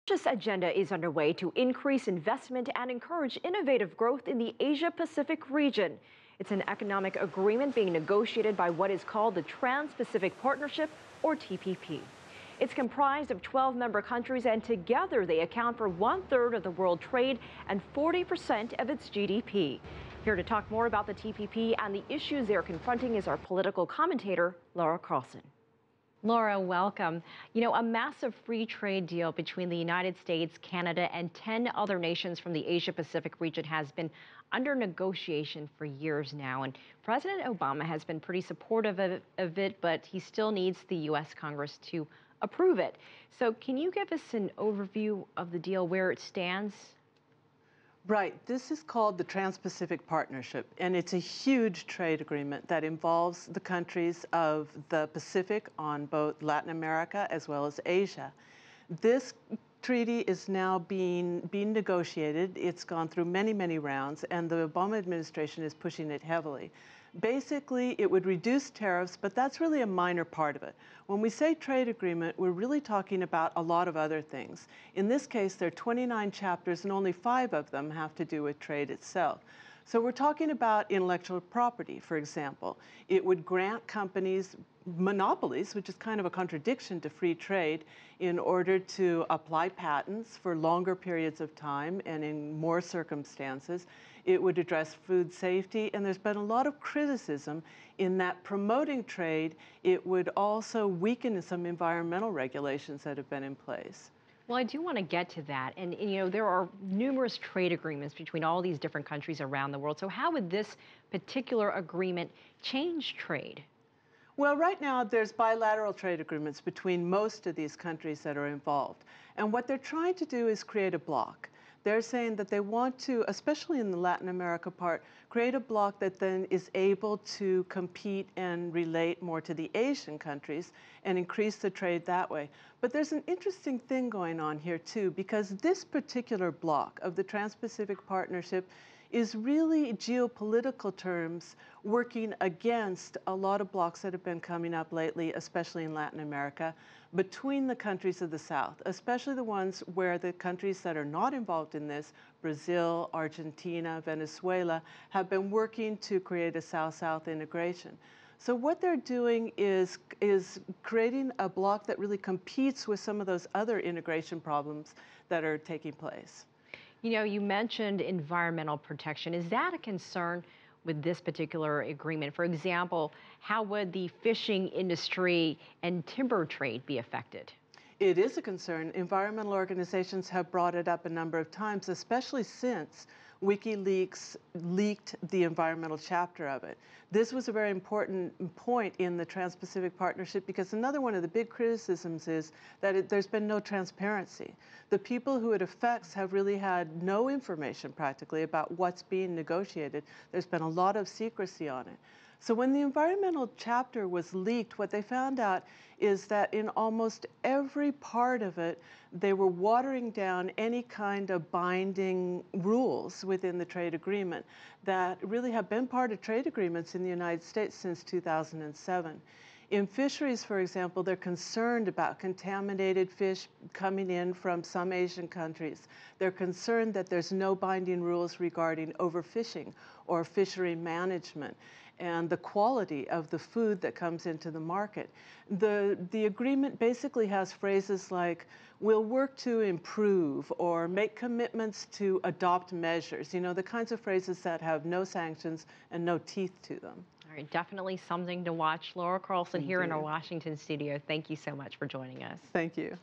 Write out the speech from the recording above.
This agenda is underway to increase investment and encourage innovative growth in the Asia-Pacific region. It's an economic agreement being negotiated by what is called the Trans-Pacific Partnership, or TPP. It's comprised of 12 member countries, and together they account for 1/3 of the world trade and 40% of its GDP. Here to talk more about the TPP and the issues they're confronting is our political commentator, Laura Carlsen. Laura, welcome. You know, a massive free trade deal between the United States, Canada, and 10 other nations from the Asia-Pacific region has been under negotiation for years now. And President Obama has been pretty supportive of it, but he still needs the U.S. Congress to approve it. So can you give us an overview of the deal, where it stands? Right. This is called the Trans-Pacific Partnership, and it's a huge trade agreement that involves the countries of the Pacific on both Latin America as well as Asia. This treaty is now being negotiated. It's gone through many, many rounds, and the Obama administration is pushing it heavily. Basically, it would reduce tariffs, but that's really a minor part of it. When we say trade agreement, we're really talking about a lot of other things. In this case, there are 29 chapters, and only 5 of them have to do with trade itself. So we're talking about intellectual property, for example. It would grant companies monopolies, which is kind of a contradiction to free trade, in order to apply patents for longer periods of time and in more circumstances. It would address food safety, and there's been a lot of criticism in that promoting trade, it would also weaken some environmental regulations that have been in place. Well, I do want to get to that. And, you know, there are numerous trade agreements between all these different countries around the world. So how would this particular agreement change trade? Well, right now, there's bilateral trade agreements between most of these countries that are involved. And what they're trying to do is create a bloc. They're saying that they want to, especially in the Latin America part, create a bloc that then is able to compete and relate more to the Asian countries and increase the trade that way. But there's an interesting thing going on here, too, because this particular bloc of the Trans-Pacific Partnership is really geopolitical terms working against a lot of blocs that have been coming up lately, especially in Latin America, between the countries of the South, especially the ones where the countries that are not involved in this, Brazil, Argentina, Venezuela, have been working to create a South-South integration. So what they're doing is creating a bloc that really competes with some of those other integration problems that are taking place. You know, you mentioned environmental protection. Is that a concern with this particular agreement? For example, how would the fishing industry and timber trade be affected? It is a concern. Environmental organizations have brought it up a number of times, especially since WikiLeaks leaked the environmental chapter of it. This was a very important point in the Trans-Pacific Partnership, because another one of the big criticisms is that there's been no transparency. The people who it affects have really had no information practically about what's being negotiated. There's been a lot of secrecy on it. So when the environmental chapter was leaked, what they found out is that in almost every part of it, they were watering down any kind of binding rules within the trade agreement that really have been part of trade agreements in the United States since 2007. In fisheries, for example, they're concerned about contaminated fish coming in from some Asian countries. They're concerned that there's no binding rules regarding overfishing or fishery management and the quality of the food that comes into the market. The agreement basically has phrases like, we'll work to improve or make commitments to adopt measures, you know, the kinds of phrases that have no sanctions and no teeth to them. All right, definitely something to watch. Laura Carlsen here in our Washington studio. Thank you so much for joining us. Thank you.